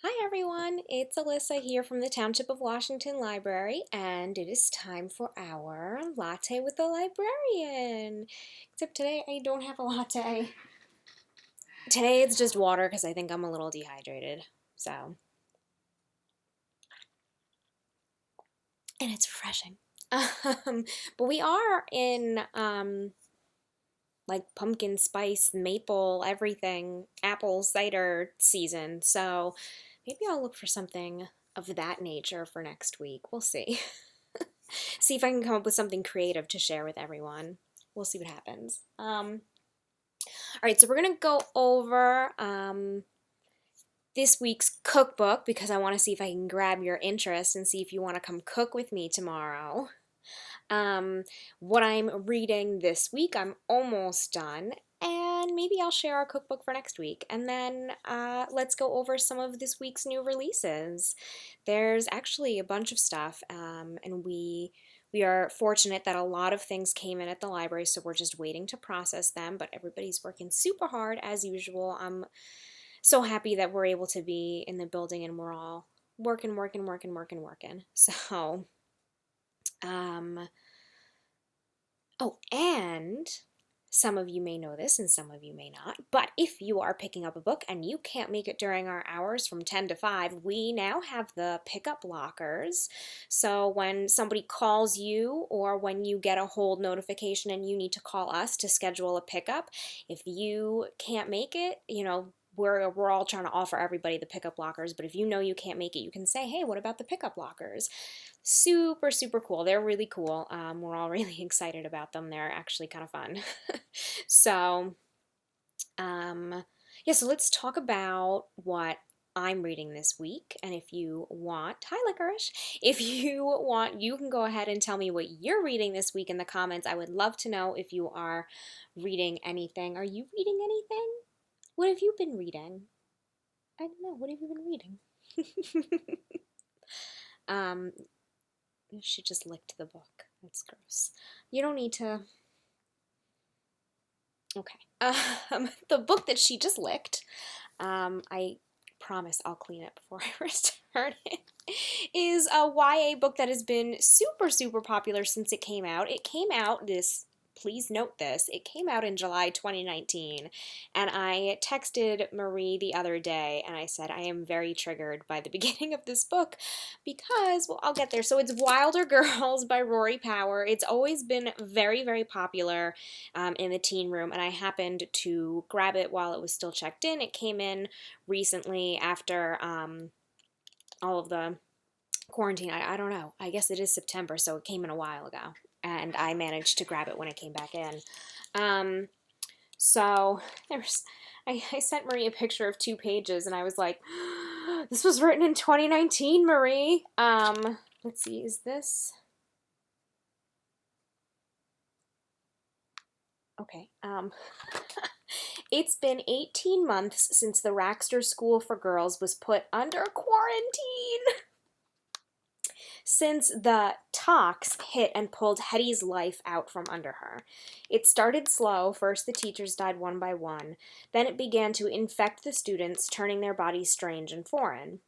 Hi everyone, it's Alyssa here from the Township of Washington Library, and it is time for our latte with the librarian. Except today I don't have a latte. Today it's just water because I think I'm a little dehydrated. So, and it's refreshing. Um, but we are in like pumpkin spice, maple, everything, apple cider season. So maybe I'll look for something of that nature for next week. We'll see. See if I can come up with something creative to share with everyone. We'll see what happens. All right, so we're gonna go over this week's cookbook because I want to see if I can grab your interest and see if you want to come cook with me tomorrow. Um, what I'm reading this week, I'm almost done, and maybe I'll share our cookbook for next week. And then let's go over some of this week's new releases. There's actually a bunch of stuff, and we are fortunate that a lot of things came in at the library, so we're just waiting to process them. But everybody's working super hard as usual. I'm so happy that we're able to be in the building and we're all working. So, um, oh, and some of you may know this and some of you may not, but if you are picking up a book and you can't make it during our hours from 10 to 5, we now have the pickup lockers. So when somebody calls you or when you get a hold notification and you need to call us to schedule a pickup, if you can't make it, we're all trying to offer everybody the pickup lockers, but if you know you can't make it, you can say, hey, what about the pickup lockers? Super cool. They're really cool. We're all really excited about them. They're actually kind of fun. So, um, yeah, so let's talk about what I'm reading this week. And if you want, hi Licorice, if you want, you can go ahead and tell me what you're reading this week in the comments. I would love to know if you are reading anything. Are you reading anything? What have you been reading? I don't know. What have you been reading? um, she just licked the book. That's gross. You don't need to. Okay. The book that she just licked, I promise I'll clean it before I return it, is a YA book that has been super popular since it came out. It came out this Please note this, it came out in July 2019, and I texted Marie the other day and I said I am very triggered by the beginning of this book because, well, I'll get there. So it's Wilder Girls by Rory Power. It's always been very popular in the teen room, and I happened to grab it while it was still checked in. It came in recently after all of the quarantine. I don't know. I guess it is September, so it came in a while ago, and I managed to grab it when it came back in. So there's, I sent Marie a picture of 2 pages, and I was like, "This was written in 2019, Marie." Let's see, is this okay? It's been 18 months since the Raxter School for Girls was put under quarantine. Since the tox hit and pulled Hetty's life out from under her. It started slow. First, the teachers died one by one. Then it began to infect the students, turning their bodies strange and foreign.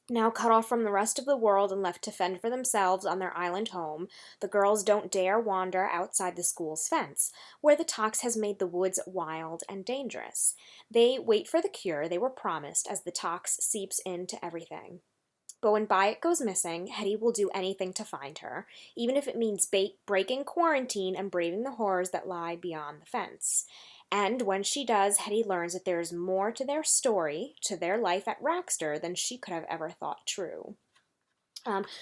Now cut off from the rest of the world and left to fend for themselves on their island home, the girls don't dare wander outside the school's fence, where the tox has made the woods wild and dangerous. They wait for the cure they were promised as the tox seeps into everything. But when Byatt goes missing, Hetty will do anything to find her, even if it means breaking quarantine and braving the horrors that lie beyond the fence. And when she does, Hetty learns that there is more to their story, to their life at Raxter, than she could have ever thought true.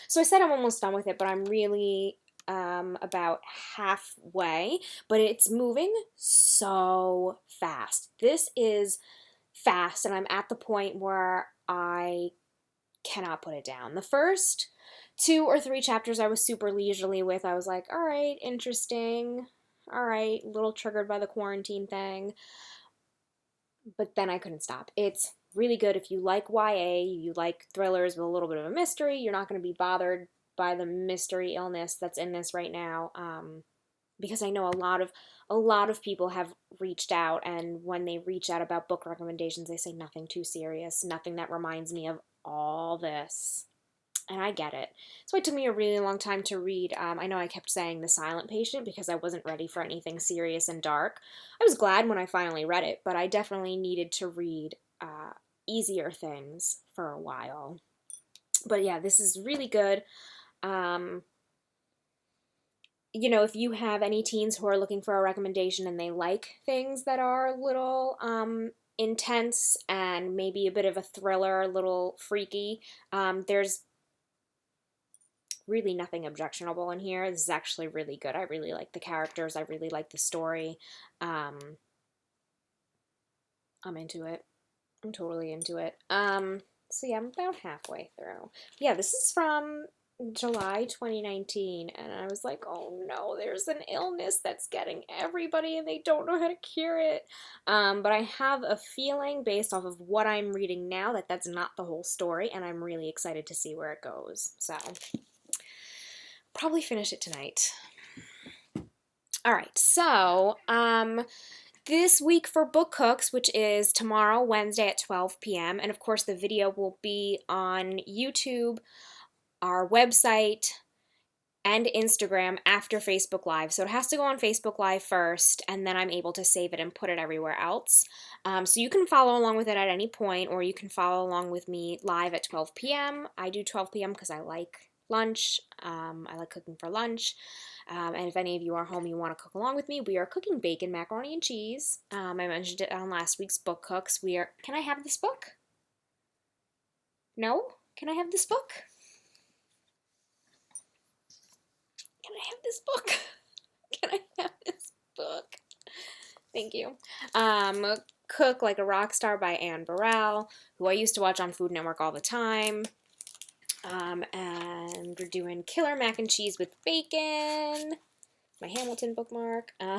So I said I'm almost done with it, but I'm really about halfway. But it's moving so fast. This is fast, and I'm at the point where I cannot put it down. The first 2 or 3 chapters I was super leisurely with. I was like, all right, interesting. All right, a little triggered by the quarantine thing. But then I couldn't stop. It's really good if you like YA, you like thrillers with a little bit of a mystery. You're not going to be bothered by the mystery illness that's in this right now. because I know a lot of people have reached out, and when they reach out about book recommendations, they say nothing too serious, nothing that reminds me of all this. And I get it. So it took me a really long time to read. I know I kept saying The Silent Patient because I wasn't ready for anything serious and dark. I was glad when I finally read it, but I definitely needed to read easier things for a while. But yeah, this is really good. Um, if you have any teens who are looking for a recommendation and they like things that are a little intense and maybe a bit of a thriller, a little freaky, there's really nothing objectionable in here. This is actually really good. I really like the characters. I really like the story. Um, I'm into it. I'm totally into it. So yeah, I'm about halfway through. Yeah, this is from July 2019, and I was like, oh no, there's an illness that's getting everybody and they don't know how to cure it. But I have a feeling based off of what I'm reading now that that's not the whole story, and I'm really excited to see where it goes. So probably finish it tonight. All right, so this week for Book Cooks, which is tomorrow, Wednesday at 12 p.m., and of course the video will be on YouTube, our website, and Instagram after Facebook Live. So it has to go on Facebook Live first, and then I'm able to save it and put it everywhere else. So you can follow along with it at any point, or you can follow along with me live at 12 p.m. I do 12 p.m. because I like lunch. I like cooking for lunch. And if any of you are home, you want to cook along with me, we are cooking bacon, macaroni, and cheese. I mentioned it on last week's Book Cooks. Can I have this book? No? Can I have this book? Can I have this book? Can I have this book? Thank you. Cook Like a Rock Star by Anne Burrell, who I used to watch on Food Network all the time. And we're doing Killer Mac and Cheese with Bacon. My Hamilton bookmark. It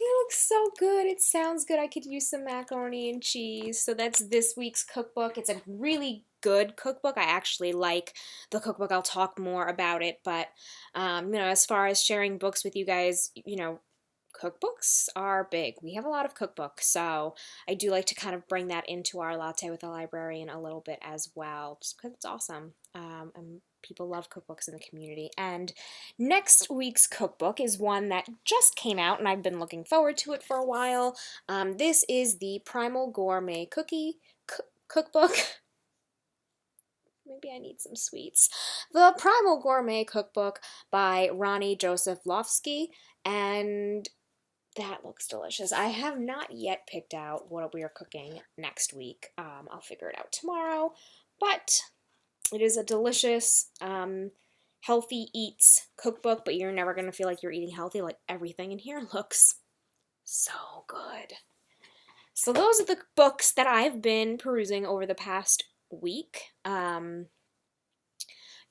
looks so good. It sounds good. I could use some macaroni and cheese. So that's this week's cookbook. It's a really good cookbook. I actually like the cookbook. I'll talk more about it. But, as far as sharing books with you guys, cookbooks are big. We have a lot of cookbooks. So I do like to kind of bring that into our Latte with a Librarian a little bit as well, just because it's awesome. And people love cookbooks in the community. And next week's cookbook is one that just came out, and I've been looking forward to it for a while. This is the Primal Gourmet Cookbook. Maybe I need some sweets. The Primal Gourmet Cookbook by Ronnie Joseph Lofsky, and that looks delicious. I have not yet picked out what we are cooking next week. I'll figure it out tomorrow, but it is a delicious, healthy eats cookbook, but you're never going to feel like you're eating healthy. Like, everything in here looks so good. So those are the books that I've been perusing over the past week. Yeah,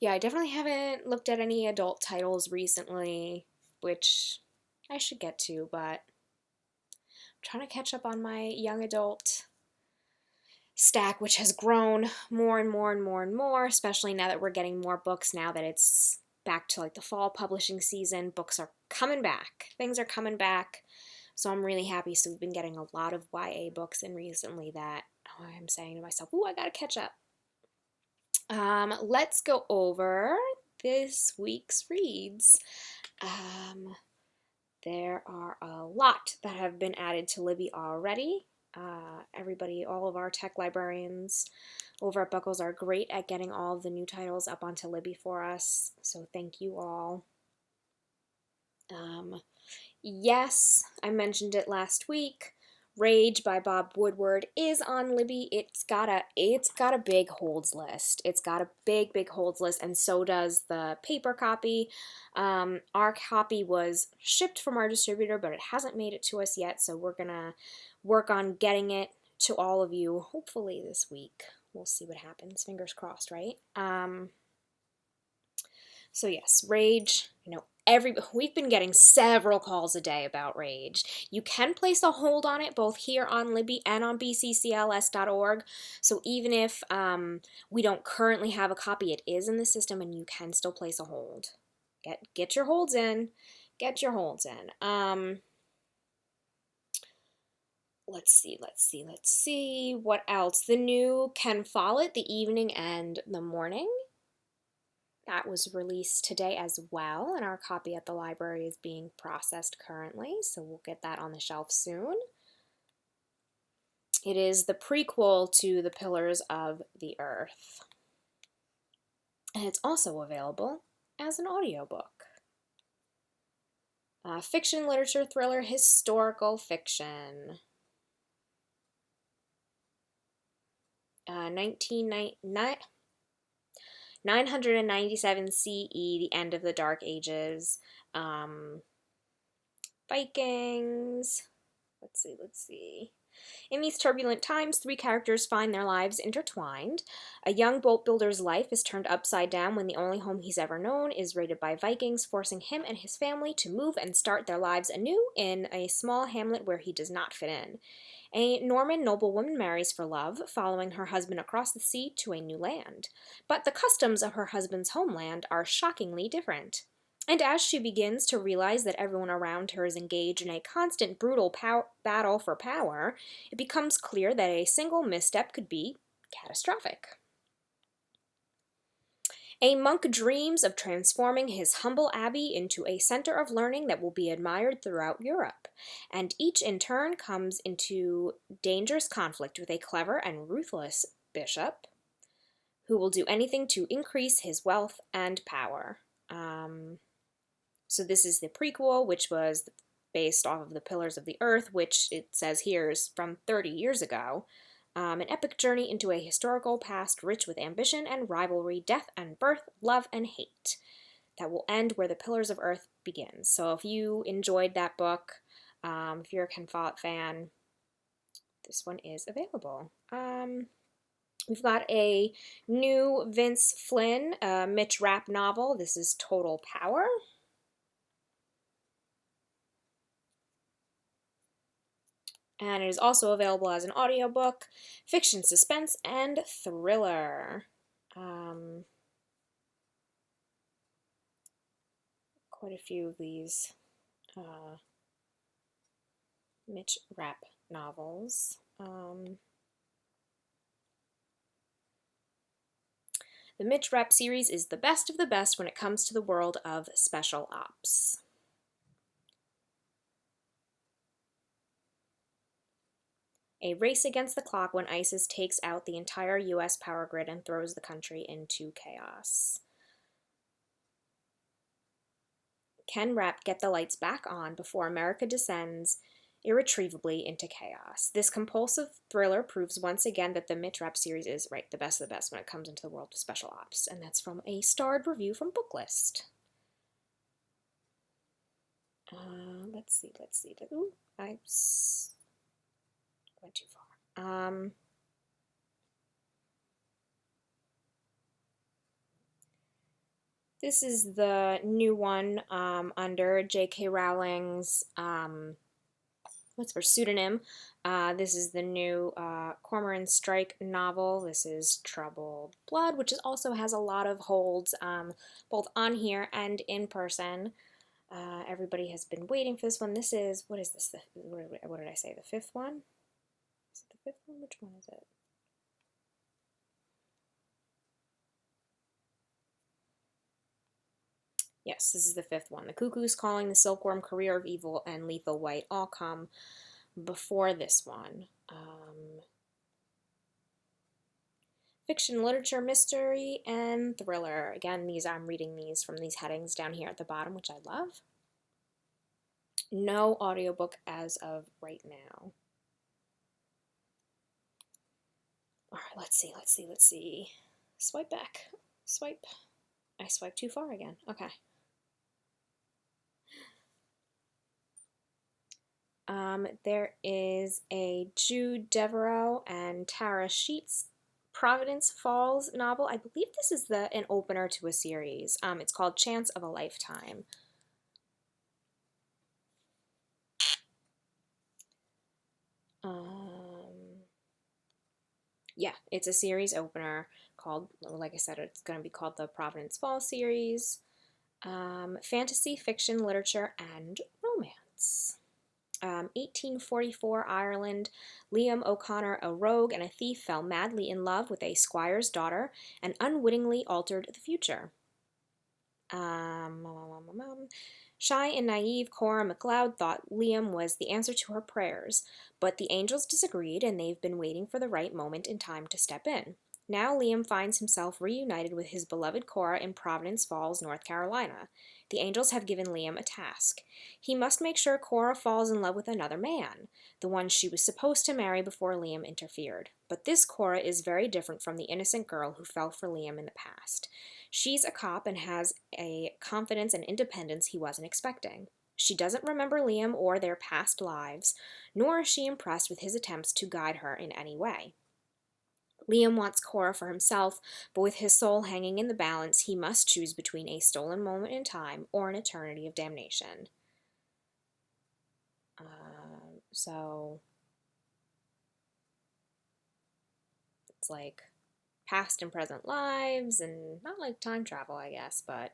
I definitely haven't looked at any adult titles recently, which I should get to, but I'm trying to catch up on my young adult stack, which has grown more and more and more and more, especially now that we're getting more books now that it's back to like the fall publishing season. Books are coming back. Things are coming back. So I'm really happy. So we've been getting a lot of YA books in recently that I'm saying to myself, ooh, I gotta catch up. Let's go over this week's reads. There are a lot that have been added to Libby already. Everybody, all of our tech librarians over at Buckles are great at getting all of the new titles up onto Libby for us, so thank you all. Yes, I mentioned it last week. Rage by Bob Woodward is on Libby. It's got a big holds list. It's got a big holds list, and so does the paper copy. Our copy was shipped from our distributor, but it hasn't made it to us yet, so we're gonna work on getting it to all of you, hopefully this week. We'll see what happens. Fingers crossed, right? So yes, Rage, we've been getting several calls a day about Rage. You can place a hold on it both here on Libby and on bccls.org. So even if we don't currently have a copy, it is in the system and you can still place a hold. Get your holds in. Get your holds in. Let's see. What else? The new Ken Follett, The Evening and the Morning. That was released today as well, and our copy at the library is being processed currently, so we'll get that on the shelf soon. It is the prequel to The Pillars of the Earth. And it's also available as an audiobook. Fiction, literature, thriller, historical fiction. 997 CE, the end of the Dark Ages. Vikings. Let's see. In these turbulent times, 3 characters find their lives intertwined. A young boat builder's life is turned upside down when the only home he's ever known is raided by Vikings, forcing him and his family to move and start their lives anew in a small hamlet where he does not fit in. A Norman noblewoman marries for love, following her husband across the sea to a new land. But the customs of her husband's homeland are shockingly different. And as she begins to realize that everyone around her is engaged in a constant brutal battle for power, it becomes clear that a single misstep could be catastrophic. A monk dreams of transforming his humble abbey into a center of learning that will be admired throughout Europe, and each in turn comes into dangerous conflict with a clever and ruthless bishop who will do anything to increase his wealth and power. So this is the prequel, which was based off of The Pillars of the Earth, which it says here is from 30 years ago. An epic journey into a historical past rich with ambition and rivalry, death and birth, love and hate, that will end where The Pillars of Earth begins. So if you enjoyed that book, if you're a Ken Follett fan, this one is available. We've got a new Vince Flynn, Mitch Rapp novel. This is Total Power. And it is also available as an audiobook, fiction, suspense, and thriller. Quite a few of these Mitch Rapp novels. The Mitch Rapp series is the best of the best when it comes to the world of special ops. A race against the clock when ISIS takes out the entire U.S. power grid and throws the country into chaos. Can Rapp get the lights back on before America descends irretrievably into chaos? This compulsive thriller proves once again that the Mitch Rapp series is, right, the best of the best when it comes into the world of special ops. And that's from a starred review from Booklist. Let's see. Ooh, I went too far. This is the new one under J.K. Rowling's what's her pseudonym. This is the new Cormoran Strike novel. This is Troubled Blood, which also has a lot of holds, both on here and in person. Everybody has been waiting for this one. This is, what is this? What did I say? The 5th one? Is it the 5th one? Which one is it? Yes, this is the 5th one. The Cuckoo's Calling, The Silkworm, Career of Evil, and Lethal White all come before this one. Fiction, literature, mystery, and thriller. Again, I'm reading these from these headings down here at the bottom, which I love. No audiobook as of right now. All right, let's see. Swipe back. Swipe. I swiped too far again. Okay. There is a Jude Devereaux and Tara Sheets Providence Falls novel. I believe this is an opener to a series. It's called Chance of a Lifetime. Yeah, it's a series opener called, like I said, it's going to be called the Providence Falls series. Fantasy, fiction, literature, and romance. 1844 Ireland, Liam O'Connor, a rogue and a thief, fell madly in love with a squire's daughter and unwittingly altered the future. Shy and naive Cora McLeod thought Liam was the answer to her prayers, but the angels disagreed and they've been waiting for the right moment in time to step in. Now Liam finds himself reunited with his beloved Cora in Providence Falls, North Carolina. The angels have given Liam a task. He must make sure Cora falls in love with another man, the one she was supposed to marry before Liam interfered. But this Cora is very different from the innocent girl who fell for Liam in the past. She's a cop and has a confidence and independence he wasn't expecting. She doesn't remember Liam or their past lives, nor is she impressed with his attempts to guide her in any way. Liam wants Cora for himself, but with his soul hanging in the balance, he must choose between a stolen moment in time or an eternity of damnation. So it's like past and present lives, and not like time travel, I guess, but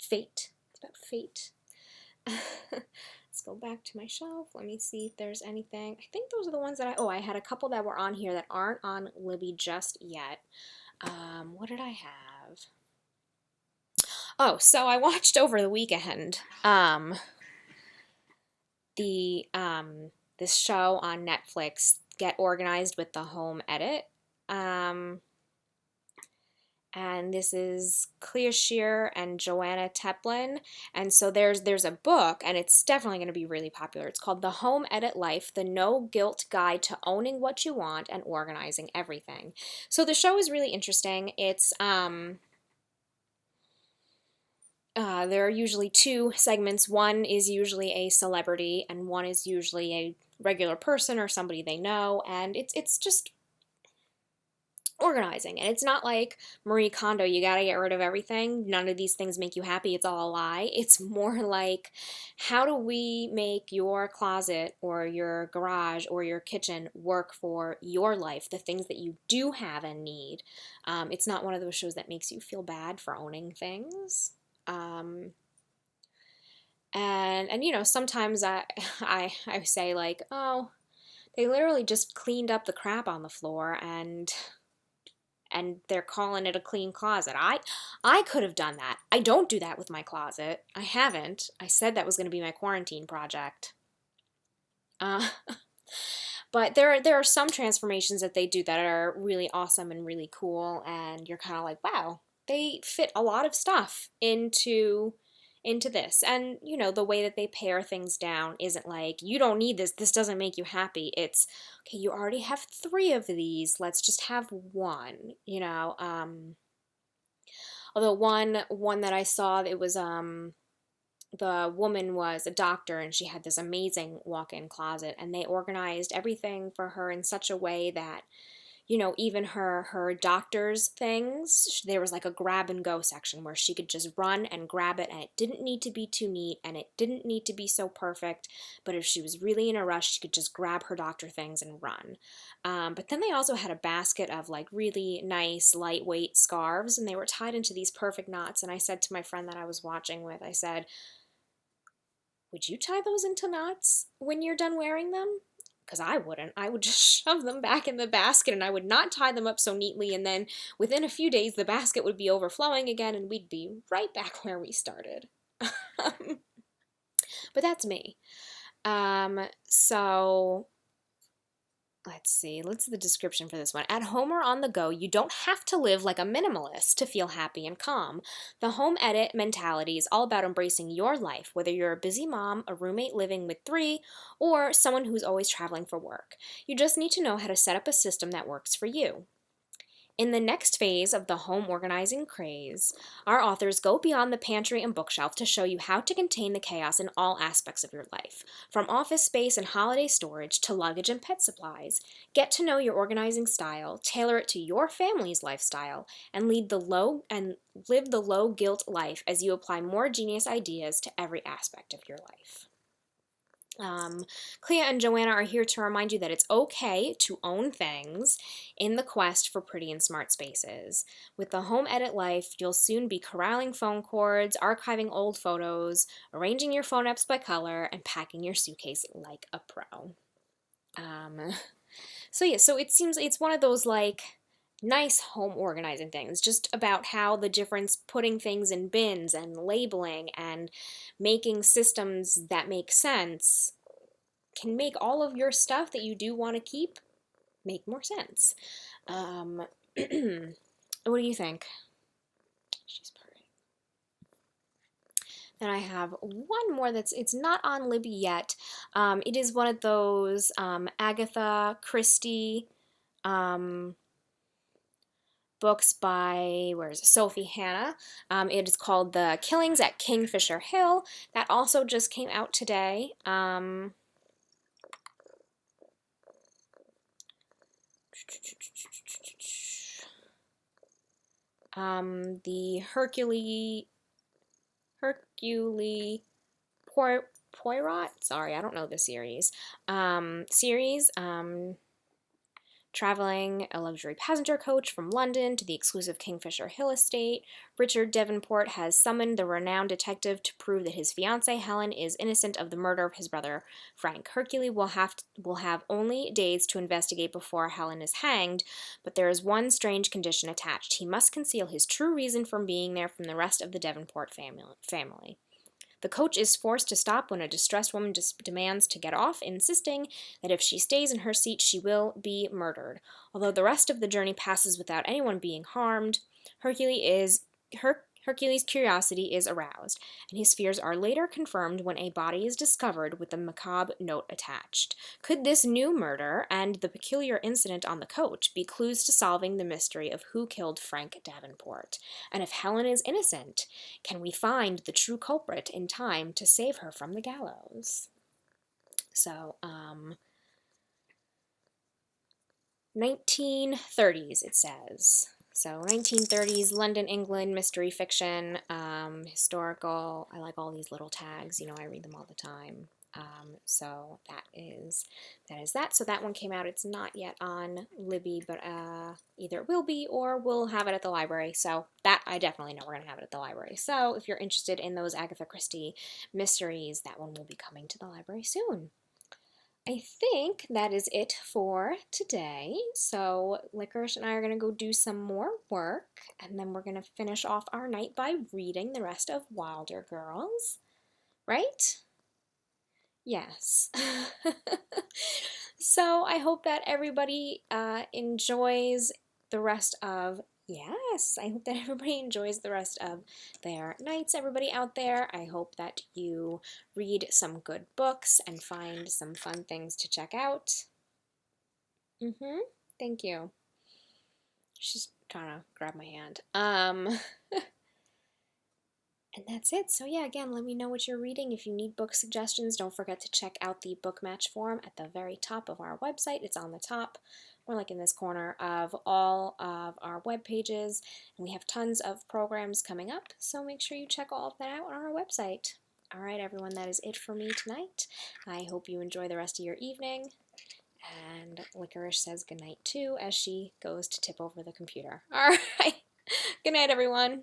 fate. It's about fate. Let's go back to my shelf. Let me see if there's anything. I think those are the ones that I had a couple that were on here that aren't on Libby just yet. What did I have? Oh, so I watched over the weekend, this show on Netflix, Get Organized with the Home Edit. And this is Clea Shear and Joanna Teplin. And so there's a book, and it's definitely going to be really popular. It's called The Home Edit Life, The No Guilt Guide to Owning What You Want and Organizing Everything. So the show is really interesting. It's there are usually two segments. One is usually a celebrity, and one is usually a regular person or somebody they know, and it's just organizing. And it's not like Marie Kondo, you gotta get rid of everything. None of these things make you happy. It's all a lie. It's more like, how do we make your closet or your garage or your kitchen work for your life, the things that you do have and need. It's not one of those shows that makes you feel bad for owning things. And you know, sometimes I say like, oh, they literally just cleaned up the crap on the floor and they're calling it a clean closet. I could have done that. I don't do that with my closet. I haven't. I said that was going to be my quarantine project. But there are some transformations that they do that are really awesome and really cool, and you're kind of like, wow, they fit a lot of stuff into this. And you know, the way that they pare things down isn't like, you don't need this doesn't make you happy. It's okay, you already have 3 of these, let's just have one, you know. Although one that I saw, it was the woman was a doctor and she had this amazing walk-in closet, and they organized everything for her in such a way that, you know, even her doctor's things, there was like a grab and go section where she could just run and grab it, and it didn't need to be too neat and it didn't need to be so perfect, but if she was really in a rush, she could just grab her doctor things and run. But then they also had a basket of like really nice lightweight scarves, and they were tied into these perfect knots, and I said to my friend that I was watching with, I said, would you tie those into knots when you're done wearing them? Because I wouldn't. I would just shove them back in the basket, and I would not tie them up so neatly, and then within a few days the basket would be overflowing again and we'd be right back where we started. But that's me. So let's see, let's the description for this one. At home or on the go, you don't have to live like a minimalist to feel happy and calm. The home edit mentality is all about embracing your life, whether you're a busy mom, a roommate living with 3, or someone who's always traveling for work. You just need to know how to set up a system that works for you. In the next phase of the home organizing craze, our authors go beyond the pantry and bookshelf to show you how to contain the chaos in all aspects of your life, from office space and holiday storage to luggage and pet supplies. Get to know your organizing style, tailor it to your family's lifestyle, and live the low guilt life as you apply more genius ideas to every aspect of your life. Clea and Joanna are here to remind you that it's okay to own things in the quest for pretty and smart spaces. With the home edit life, you'll soon be corralling phone cords, archiving old photos, arranging your phone apps by color, and packing your suitcase like a pro. So it seems it's one of those like nice home organizing things, just about how the difference putting things in bins and labeling and making systems that make sense can make all of your stuff that you do want to keep make more sense. What do you think? She's purring. Then I have one more it's not on Libby yet. It is one of those Agatha Christie books by, Sophie Hannah. It is called The Killings at Kingfisher Hill. That also just came out today. The Poirot. Sorry, I don't know the series. Traveling a luxury passenger coach from London to the exclusive Kingfisher Hill estate, Richard Davenport has summoned the renowned detective to prove that his fiancée Helen is innocent of the murder of his brother Frank. Hercule will have only days to investigate before Helen is hanged, but there is one strange condition attached. He must conceal his true reason for being there from the rest of the Davenport family. The coach is forced to stop when a distressed woman demands to get off, insisting that if she stays in her seat, she will be murdered. Although the rest of the journey passes without anyone being harmed, Hercules' curiosity is aroused, and his fears are later confirmed when a body is discovered with a macabre note attached. Could this new murder and the peculiar incident on the coach be clues to solving the mystery of who killed Frank Davenport? And if Helen is innocent, can we find the true culprit in time to save her from the gallows? So, 1930s, it says. So 1930s, London, England, mystery fiction, historical. I like all these little tags. I read them all the time. So that is that. So that one came out. It's not yet on Libby, but either it will be or we'll have it at the library. So that I definitely know we're going to have it at the library. So if you're interested in those Agatha Christie mysteries, that one will be coming to the library soon. I think that is it for today. So Licorice and I are going to go do some more work, and then we're going to finish off our night by reading the rest of Wilder Girls. Right? Yes. So I hope that everybody enjoys the rest of I hope that everybody enjoys the rest of their nights, everybody out there. I hope that you read some good books and find some fun things to check out. Thank you. She's trying to grab my hand. And that's it. So yeah, again, let me know what you're reading. If you need book suggestions, don't forget to check out the book match form at the very top of our website. It's on the top, or like in this corner of all of our web pages. And we have tons of programs coming up, so make sure you check all of that out on our website. All right, everyone, that is it for me tonight. I hope you enjoy the rest of your evening. And Licorice says goodnight too as she goes to tip over the computer. All right. Good night, everyone.